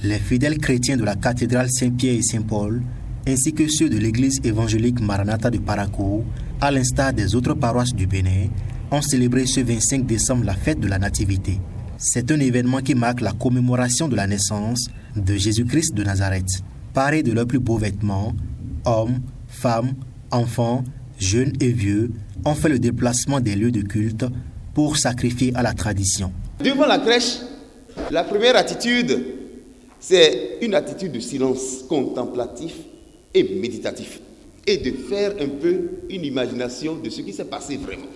Les fidèles chrétiens de la cathédrale Saint-Pierre et Saint-Paul, ainsi que ceux de l'église évangélique Maranatha de Parakou, à l'instar des autres paroisses du Bénin, ont célébré ce 25 décembre la fête de la Nativité. C'est un événement qui marque la commémoration de la naissance de Jésus-Christ de Nazareth. Parés de leurs plus beaux vêtements, hommes, femmes, enfants, jeunes et vieux ont fait le déplacement des lieux de culte pour sacrifier à la tradition. Devant la crèche, la première attitude, c'est une attitude de silence contemplatif et méditatif, et de faire un peu une imagination de ce qui s'est passé vraiment.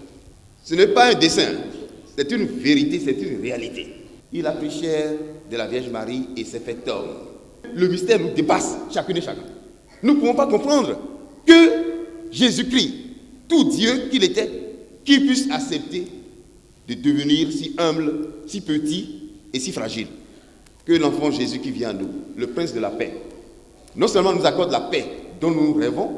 Ce n'est pas un dessin, c'est une vérité, c'est une réalité. Il a pris chair de la Vierge Marie et s'est fait homme. Le mystère nous dépasse, chacune et chacun. Nous ne pouvons pas comprendre que Jésus-Christ, tout Dieu qu'il était, qui puisse accepter de devenir si humble, si petit et si fragile. Que l'enfant Jésus qui vient à nous, le prince de la paix, non seulement nous accorde la paix dont nous rêvons,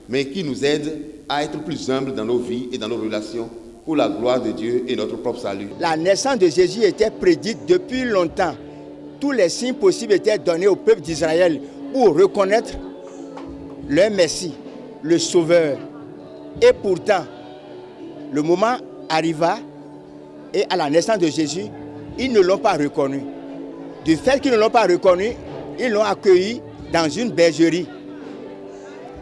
mais qui nous aide à être plus humbles dans nos vies et dans nos relations pour la gloire de Dieu et notre propre salut. La naissance de Jésus était prédite depuis longtemps. Tous les signes possibles étaient donnés au peuple d'Israël pour reconnaître leur Messie, le Sauveur. Et pourtant, le moment arriva et à la naissance de Jésus, ils ne l'ont pas reconnu. Du fait qu'ils ne l'ont pas reconnu, ils l'ont accueilli dans une bergerie.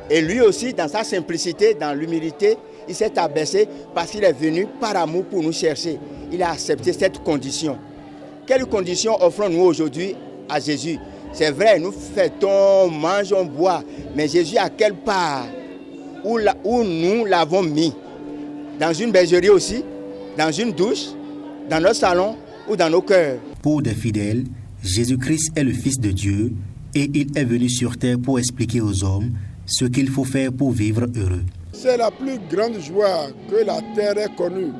Et lui aussi, dans sa simplicité, dans l'humilité, il s'est abaissé parce qu'il est venu par amour pour nous chercher. Il a accepté cette condition. Quelle condition offrons-nous aujourd'hui à Jésus? C'est vrai, nous fêtons, on mange, on boit, mais Jésus à quelle part où nous l'avons mis? Dans une bergerie aussi, dans une douche, dans notre salon ou dans nos cœurs. Pour des fidèles, Jésus-Christ est le Fils de Dieu et il est venu sur terre pour expliquer aux hommes ce qu'il faut faire pour vivre heureux. C'est la plus grande joie que la terre ait connue,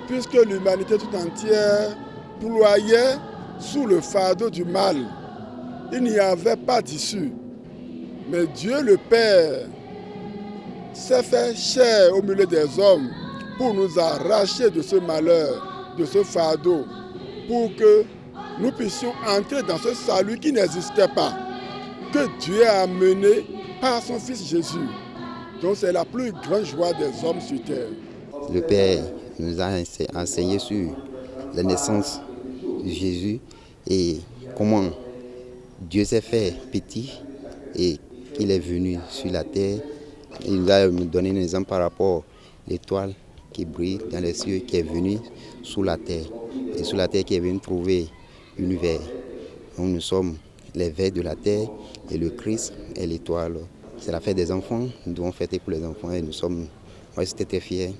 puisque l'humanité tout entière ployait sous le fardeau du mal. Il n'y avait pas d'issue. Mais Dieu le Père s'est fait chair au milieu des hommes pour nous arracher de ce malheur, de ce fardeau, pour que nous puissions entrer dans ce salut qui n'existait pas, que Dieu a amené par son Fils Jésus. Donc c'est la plus grande joie des hommes sur terre. Le Père nous a enseigné sur la naissance de Jésus et comment Dieu s'est fait petit et qu'il est venu sur la terre. Il nous a donné un exemple par rapport à l'étoile qui brille dans les cieux, qui est venue sous la terre. Et sous la terre qui est venue trouver l'univers. Donc nous sommes les vers de la terre et le Christ est l'étoile. C'est la fête des enfants, nous devons fêter pour les enfants et moi j'étais très fier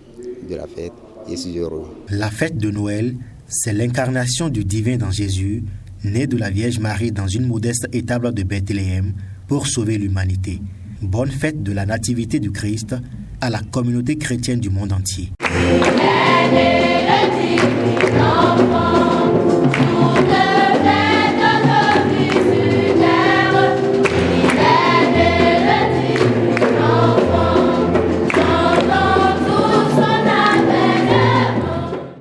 de la fête et je suis heureux. La fête de Noël, c'est l'incarnation du divin dans Jésus, né de la Vierge Marie dans une modeste étable de Bethléem pour sauver l'humanité. Bonne fête de la nativité du Christ à la communauté chrétienne du monde entier.